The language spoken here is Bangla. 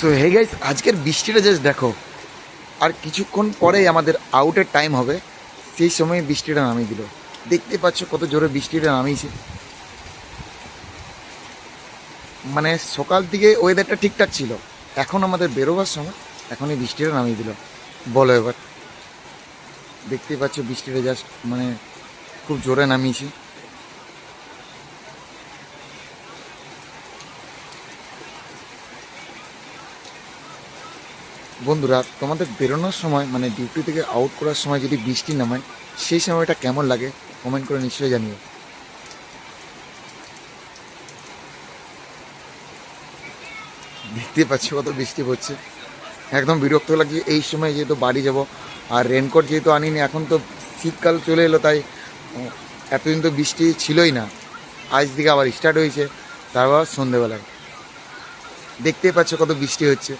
সো হে গাইস, আজকের বৃষ্টিটা জাস্ট দেখো। আর কিছুক্ষণ পরেই আমাদের আউটের টাইম হবে, সেই সময় বৃষ্টিটা নামিয়ে দিল। দেখতে পাচ্ছ কত জোরে বৃষ্টিটা নামিয়েছে। মানে সকাল থেকে ওয়েদারটা ঠিকঠাক ছিল, এখন আমাদের বেরোবার সময় এখনই বৃষ্টিটা নামিয়ে দিল। বলো এবার, দেখতেই পাচ্ছ বৃষ্টিটা জাস্ট মানে খুব জোরে নামিয়েছে। বন্ধুরা, তোমাদের বেরোনোর সময় মানে ডিউটি থেকে আউট করার সময় যদি বৃষ্টি নামায়, সেই সময়টা কেমন লাগে কমেন্ট করে নিশ্চয়ই জানিও। দেখতে পাচ্ছ কত বৃষ্টি পড়ছে, একদম বিরক্ত লাগছে এই সময়। যেহেতু বাড়ি যাব, আর রেনকোট যেহেতু আনিনি, এখন তো শীতকাল চলে এলো, তাই এতদিন তো বৃষ্টি ছিলই না, আজ থেকে আবার স্টার্ট হয়েছে, তারপর সন্ধেবেলায় দেখতেই পাচ্ছ কত বৃষ্টি হচ্ছে।